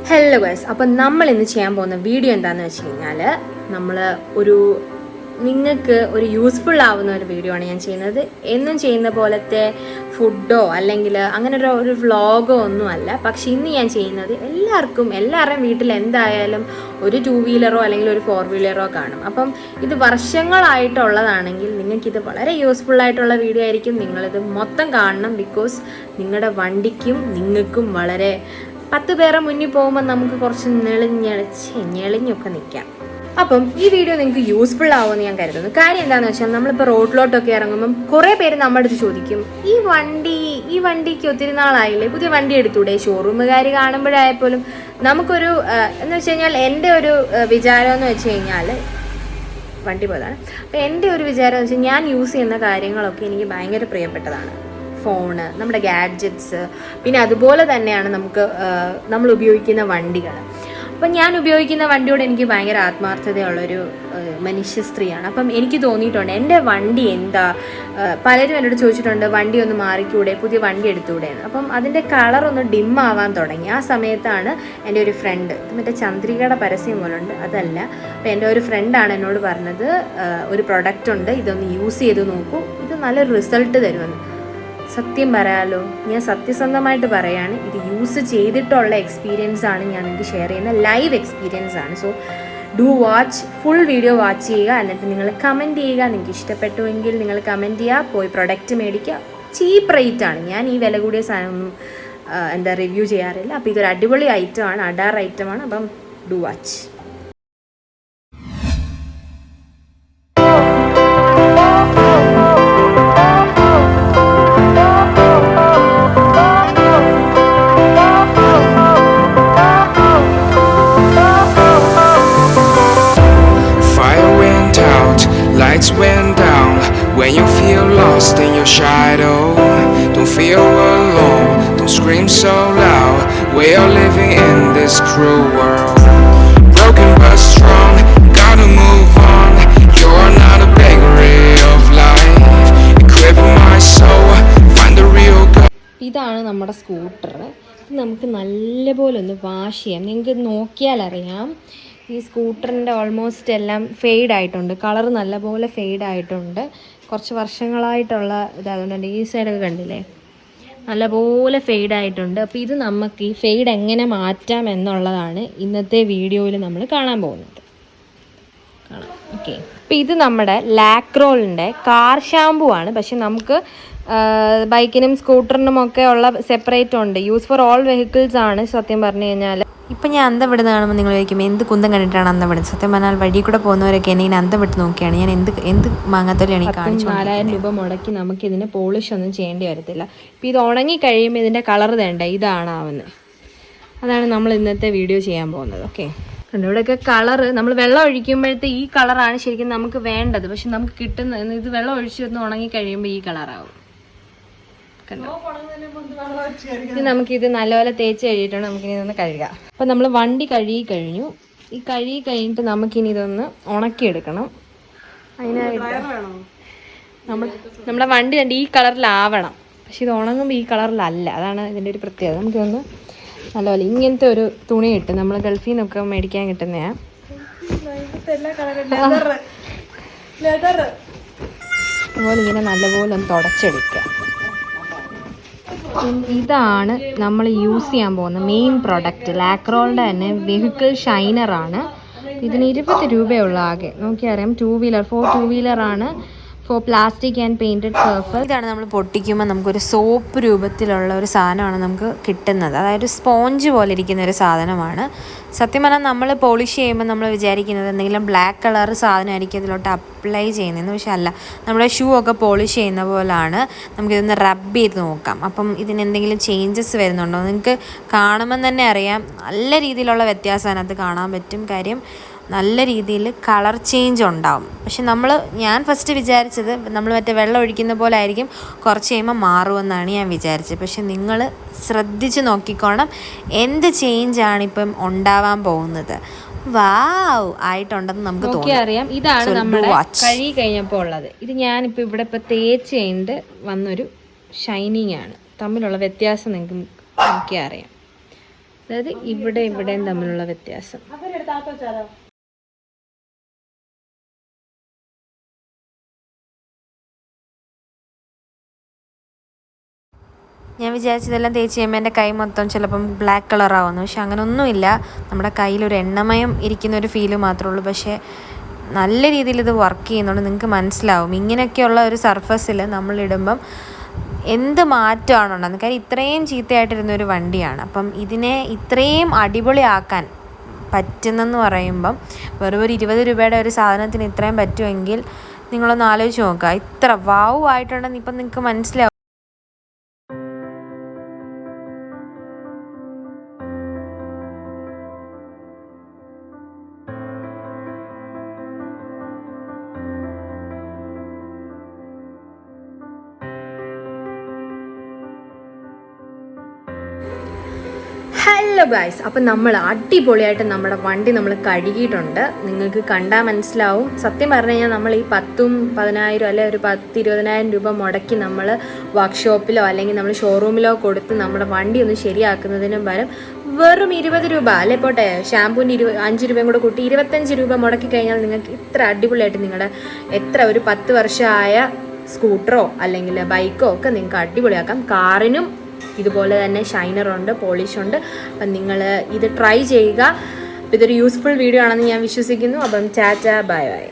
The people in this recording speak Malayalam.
ഹലോ ഗൈസ്, അപ്പം നമ്മൾ ഇന്ന് ചെയ്യാൻ പോകുന്ന വീഡിയോ എന്താണെന്ന് വെച്ച് കഴിഞ്ഞാൽ നിങ്ങൾക്ക് ഒരു യൂസ്ഫുൾ ആവുന്ന ഒരു വീഡിയോ ആണ് ഞാൻ ചെയ്യുന്നത്. എന്നും ചെയ്യുന്ന പോലത്തെ ഫുഡോ അല്ലെങ്കിൽ അങ്ങനെ ഒരു വ്ളോഗോ ഒന്നുമല്ല. പക്ഷെ ഇന്ന് ഞാൻ ചെയ്യുന്നത് എല്ലാവരുടെയും വീട്ടിൽ എന്തായാലും ഒരു 2 വീലറോ അല്ലെങ്കിൽ ഒരു 4 വീലറോ കാണും. അപ്പം ഇത് വർഷങ്ങളായിട്ടുള്ളതാണെങ്കിൽ നിങ്ങൾക്കിത് വളരെ യൂസ്ഫുൾ ആയിട്ടുള്ള വീഡിയോ ആയിരിക്കും. നിങ്ങളിത് മൊത്തം കാണണം. ബിക്കോസ് നിങ്ങളുടെ വണ്ടിക്കും നിങ്ങൾക്കും വളരെ 10 പേരെ മുന്നിൽ പോകുമ്പോൾ നമുക്ക് കുറച്ച് ഞെളിഞ്ഞൊക്കെ നിൽക്കാം. അപ്പം ഈ വീഡിയോ നിങ്ങൾക്ക് യൂസ്ഫുൾ ആവുമെന്ന് ഞാൻ കരുതുന്നു. കാര്യം എന്താണെന്ന് വെച്ചാൽ നമ്മളിപ്പോൾ റോഡിലോട്ടൊക്കെ ഇറങ്ങുമ്പം കുറേ പേര് നമ്മുടെ അടുത്ത് ചോദിക്കും, ഈ വണ്ടിക്ക് ഒത്തിരി നാളായില്ലേ, പുതിയ വണ്ടി എടുത്തൂടെ? ഷോറൂമുകാർ കാണുമ്പോഴായപ്പോലും നമുക്കൊരു എന്ന് വെച്ച് കഴിഞ്ഞാൽ എൻ്റെ ഒരു വിചാരം എന്ന് വെച്ച് കഴിഞ്ഞാൽ വണ്ടി പോയതാണ്. അപ്പോൾ എൻ്റെ ഒരു വിചാരം എന്ന് വെച്ചാൽ ഞാൻ യൂസ് ചെയ്യുന്ന കാര്യങ്ങളൊക്കെ എനിക്ക് ഭയങ്കര പ്രിയപ്പെട്ടതാണ്. ഫോണ്, നമ്മുടെ ഗാഡ്ജറ്റ്സ്, പിന്നെ അതുപോലെ തന്നെയാണ് നമ്മൾ ഉപയോഗിക്കുന്ന വണ്ടികൾ. അപ്പം ഞാൻ ഉപയോഗിക്കുന്ന വണ്ടിയോട് എനിക്ക് ഭയങ്കര ആത്മാർത്ഥതയുള്ളൊരു മനുഷ്യ സ്ത്രീയാണ്. അപ്പം എനിക്ക് തോന്നിയിട്ടുണ്ട് എൻ്റെ വണ്ടി പലരും എന്നോട് ചോദിച്ചിട്ടുണ്ട്, വണ്ടി ഒന്ന് മാറിക്കൂടെ, പുതിയ വണ്ടി എടുത്തൂടെ എന്ന്. അപ്പം അതിൻ്റെ കളറൊന്ന് ഡിം ആവാൻ തുടങ്ങി. ആ സമയത്താണ് എൻ്റെ ഒരു ഫ്രണ്ട്, മറ്റേ ചന്ദ്രികയുടെ പരസ്യം പോലുണ്ട്, അതല്ല, അപ്പം എൻ്റെ ഒരു ഫ്രണ്ടാണ് എന്നോട് പറഞ്ഞത്, ഒരു പ്രൊഡക്റ്റ് ഉണ്ട്, ഇതൊന്ന് യൂസ് ചെയ്ത് നോക്കൂ, ഇത് നല്ലൊരു റിസൾട്ട് തരുമെന്ന്. സത്യം പറയാലോ, ഞാൻ സത്യസന്ധമായിട്ട് പറയാണ്, ഇത് യൂസ് ചെയ്തിട്ടുള്ള എക്സ്പീരിയൻസ് ആണ് ഞാൻ നിങ്ങൾക്ക് ഷെയർ ചെയ്യുന്ന ലൈവ് എക്സ്പീരിയൻസ് ആണ്. So do watch, full video watch ചെയ്യുക. എന്നിട്ട് നിങ്ങൾ കമൻറ്റ് ചെയ്യുക. നിങ്ങൾക്ക് ഇഷ്ടപ്പെട്ടുവെങ്കിൽ നിങ്ങൾ കമൻറ്റ് ചെയ്യുക, പോയി പ്രൊഡക്റ്റ് മേടിക്കുക. ചീപ്പ് റേറ്റ് ആണ്. ഞാൻ ഈ വില കൂടിയ സാധനമൊന്നും റിവ്യൂ ചെയ്യാറില്ല. അപ്പോൾ ഇതൊരു അടിപൊളി ഐറ്റമാണ്, അഡാർ ഐറ്റമാണ്. അപ്പം do watch. Lights went down when you feel lost in your shadow. Don't feel alone, don't scream so loud. We are living in this cruel world. Broken but strong, gotta move on. You're not a bakery of life. Equip my soul, find the real goal. ഇതാണ് നമ്മുടെ സ്കൂട്ടർ. ഇത് നമുക്ക് നല്ലപോലെ ഒന്ന് വാഷ് ചെയ്യാം. നിങ്ങൾക്ക് നോക്കിയാൽ അറിയാം, ഈ സ്കൂട്ടറിൻ്റെ ഓൾമോസ്റ്റ് എല്ലാം ഫെയ്ഡ് ആയിട്ടുണ്ട്. കളർ നല്ലപോലെ ഫെയ്ഡ് ആയിട്ടുണ്ട്. കുറച്ച് വർഷങ്ങളായിട്ടുള്ള ഇതായതുകൊണ്ട് ഈ സൈഡൊക്കെ കണ്ടില്ലേ, നല്ലപോലെ ഫെയ്ഡ് ആയിട്ടുണ്ട്. അപ്പോൾ ഇത് നമുക്ക് ഈ ഫെയ്ഡ് എങ്ങനെ മാറ്റാം എന്നുള്ളതാണ് ഇന്നത്തെ വീഡിയോയിൽ നമ്മൾ കാണാൻ പോകുന്നത്. ഓക്കെ, അപ്പോൾ ഇത് നമ്മുടെ ലാക്രോളിൻ്റെ കാർ ഷാമ്പു ആണ്. പക്ഷെ നമുക്ക് ബൈക്കിനും സ്കൂട്ടറിനും ഒക്കെ ഉള്ള സെപ്പറേറ്റ് ഉണ്ട്. യൂസ് ഫോർ ഓൾ വെഹിക്കിൾസ് ആണ്. സത്യം പറഞ്ഞു കഴിഞ്ഞാൽ ഇപ്പം ഞാൻ അന്തം വിടുന്ന കാണുമ്പോൾ നിങ്ങൾ ചോദിക്കും, എന്ത് കുന്തം കണ്ടിട്ടാണ് അന്തം വിടുന്നത്? സത്യം പറഞ്ഞാൽ വഴി കൂടെ പോകുന്നവരൊക്കെ എന്നെ ഇങ്ങനെ അന്തം വിട്ട് നോക്കിയാണ്. ഞാൻ എന്ത് മാങ്ങാത്തോലെയാണ് ഈ കാണിച്ചു. 4000 രൂപ മുടക്കി നമുക്ക് ഇതിന് പോളിഷ് ഒന്നും ചെയ്യേണ്ടി വരത്തില്ല. ഇപ്പം ഇത് ഉണങ്ങി കഴിയുമ്പോൾ ഇതിൻ്റെ കളർ വേണ്ട, ഇതാണ് ആവുന്നത്. അതാണ് നമ്മൾ ഇന്നത്തെ വീഡിയോ ചെയ്യാൻ പോകുന്നത്. ഓക്കെ, ഇവിടെയൊക്കെ കളറ് നമ്മൾ വെള്ളം ഒഴിക്കുമ്പോഴത്തെ ഈ കളറാണ് ശരിക്കും നമുക്ക് വേണ്ടത്. പക്ഷെ നമുക്ക് കിട്ടുന്ന ഇത് വെള്ളം ഒഴിച്ച് ഒന്ന് ഉണങ്ങി കഴിയുമ്പോൾ ഈ കളറാവും. ഇനി നമുക്കിത് നല്ലപോലെ തേച്ച് കഴിഞ്ഞിട്ടാണ് നമുക്കിനി ഇതൊന്ന് കഴുകാം. അപ്പം നമ്മൾ വണ്ടി കഴുകി കഴിഞ്ഞു. ഈ കഴുകി കഴിഞ്ഞിട്ട് നമുക്കിനി ഇതൊന്ന് ഉണക്കിയെടുക്കണം. അതിനായിട്ട് നമ്മുടെ വണ്ടി കണ്ട് ഈ കളറിലാവണം. പക്ഷെ ഇത് ഉണങ്ങുമ്പോൾ ഈ കളറിലല്ല. അതാണ് ഇതിൻ്റെ ഒരു പ്രത്യേകത. നമുക്കിതൊന്ന് നല്ലപോലെ ഇങ്ങനത്തെ ഒരു തുണി കിട്ടും, നമ്മൾ ഗൾഫിൽ നിന്നൊക്കെ മേടിക്കാൻ കിട്ടുന്നതാണ്. അതുപോലെ ഇങ്ങനെ നല്ലപോലെ ഒന്ന് തുടച്ചെടുക്കുക. ഇതാണ് നമ്മൾ യൂസ് ചെയ്യാൻ പോകുന്ന മെയിൻ പ്രൊഡക്റ്റ്. ലാക്രോളിൻ്റെ തന്നെ വെഹിക്കിൾ ഷൈനറാണ്. ഇതിന് 20 രൂപയുള്ള ആകെ. നോക്കിയറിയാം, 2 വീലർ 2 വീലറാണ്. For plastic and painted surface. ഇതാണ് നമ്മൾ പൊട്ടിക്കുമ്പോൾ നമുക്കൊരു സോപ്പ് രൂപത്തിലുള്ള ഒരു സാധനമാണ് നമുക്ക് കിട്ടുന്നത്. അതായത് സ്പോഞ്ച് പോലെ ഇരിക്കുന്ന ഒരു സാധനമാണ്. സത്യം പറഞ്ഞാൽ നമ്മൾ പോളിഷ് ചെയ്യുമ്പോൾ നമ്മൾ വിചാരിക്കുന്നത് എന്തെങ്കിലും ബ്ലാക്ക് കളർ സാധനമായിരിക്കും അതിലോട്ട് അപ്ലൈ ചെയ്യുന്നതെന്ന്. പക്ഷെ അല്ല, നമ്മുടെ ഷൂ ഒക്കെ പോളിഷ് ചെയ്യുന്ന പോലാണ്. നമുക്കിതൊന്ന് റബ്ബ് ചെയ്ത് നോക്കാം. അപ്പം ഇതിന് എന്തെങ്കിലും ചേഞ്ചസ് വരുന്നുണ്ടോ? നിങ്ങൾക്ക് കാണുമ്പം തന്നെ അറിയാം, നല്ല രീതിയിലുള്ള വ്യത്യാസം അതിനകത്ത് കാണാൻ പറ്റും. കാര്യം നല്ല രീതിയിൽ കളർ ചേഞ്ച് ഉണ്ടാവും. പക്ഷെ ഞാൻ ഫസ്റ്റ് വിചാരിച്ചത് നമ്മൾ മറ്റേ വെള്ളം ഒഴിക്കുന്ന പോലെ ആയിരിക്കും, കുറച്ച് കഴിയുമ്പോൾ മാറുമെന്നാണ് ഞാൻ വിചാരിച്ചത്. പക്ഷെ നിങ്ങൾ ശ്രദ്ധിച്ച് നോക്കിക്കോണം എന്ത് ചേഞ്ചാണ് ഇപ്പം ഉണ്ടാവാൻ പോകുന്നത്. വാവ് ആയിട്ടുണ്ടെന്ന് നമുക്ക് തോന്നിയറിയാം. ഇതാണ് നമ്മുടെ കഴുകി കഴിഞ്ഞപ്പോൾ ഉള്ളത്. ഇത് ഞാനിപ്പോൾ ഇവിടെ ഇപ്പോൾ തേച്ച് കഴിഞ്ഞിട്ട് വന്നൊരു ഷൈനിങ് ആണ്. തമ്മിലുള്ള വ്യത്യാസം നിങ്ങൾക്ക് നോക്കിയാൽ അറിയാം. അതായത് ഇവിടെയും തമ്മിലുള്ള വ്യത്യാസം. ഞാൻ വിചാരിച്ചതെല്ലാം തേച്ച് കഴിയുമ്പോൾ എൻ്റെ കൈ മൊത്തം ചിലപ്പം ബ്ലാക്ക് കളറാവുന്നു. പക്ഷെ അങ്ങനെയൊന്നുമില്ല. നമ്മുടെ കയ്യിലൊരു എണ്ണമയം ഇരിക്കുന്ന ഒരു ഫീല് മാത്രമേ ഉള്ളൂ. പക്ഷേ നല്ല രീതിയിൽ ഇത് വർക്ക് ചെയ്യുന്നുണ്ട്. നിങ്ങൾക്ക് മനസ്സിലാവും ഇങ്ങനെയൊക്കെയുള്ള ഒരു സർഫസിൽ നമ്മളിടുമ്പം എന്ത് മാറ്റമാണുണ്ടെന്ന്. കാര്യം ഇത്രയും ചീത്തയായിട്ടിരുന്നൊരു വണ്ടിയാണ്. അപ്പം ഇതിനെ ഇത്രയും അടിപൊളിയാക്കാൻ പറ്റുന്നെന്ന് പറയുമ്പം വെറും ഒരു 20 രൂപയുടെ ഒരു സാധനത്തിന് ഇത്രയും പറ്റുമെങ്കിൽ നിങ്ങളൊന്ന് ആലോചിച്ച് നോക്കുക. ഇത്ര വാവ് ആയിട്ടുണ്ടെന്ന് ഇപ്പം നിങ്ങൾക്ക് മനസ്സിലാവും. ഹലോ ഗൈസ്, അപ്പം നമ്മൾ അടിപൊളിയായിട്ട് നമ്മുടെ വണ്ടി നമ്മൾ കഴുകിയിട്ടുണ്ട്. നിങ്ങൾക്ക് കണ്ടാൽ മനസ്സിലാവും. സത്യം പറഞ്ഞു കഴിഞ്ഞാൽ നമ്മൾ ഈ 10,000-10,000 അല്ലെ ഒരു 10,000-20,000 രൂപ മുടക്കി നമ്മൾ വർക്ക്ഷോപ്പിലോ അല്ലെങ്കിൽ നമ്മൾ ഷോറൂമിലോ കൊടുത്ത് നമ്മുടെ വണ്ടി ഒന്ന് ശരിയാക്കുന്നതിനും പകരം വെറും 20 രൂപ അല്ലെ പോട്ടെ, ഷാമ്പൂവിന് 5 രൂപയും കൂടെ കൂട്ടി 25 രൂപ മുടക്കി കഴിഞ്ഞാൽ നിങ്ങൾക്ക് ഇത്ര അടിപൊളിയായിട്ട് നിങ്ങളുടെ എത്ര ഒരു 10 വർഷമായ സ്കൂട്ടറോ അല്ലെങ്കിൽ ബൈക്കോ ഒക്കെ നിങ്ങൾക്ക് അടിപൊളിയാക്കാം. കാറിനും ഇതുപോലെ തന്നെ ഷൈനറുണ്ട്, പോളിഷുണ്ട്. അപ്പം നിങ്ങൾ ഇത് ട്രൈ ചെയ്യുക. ഇതൊരു യൂസ്ഫുൾ വീഡിയോ ആണെന്ന് ഞാൻ വിശ്വസിക്കുന്നു. അപ്പം ടാറ്റ, ബൈ ബൈ.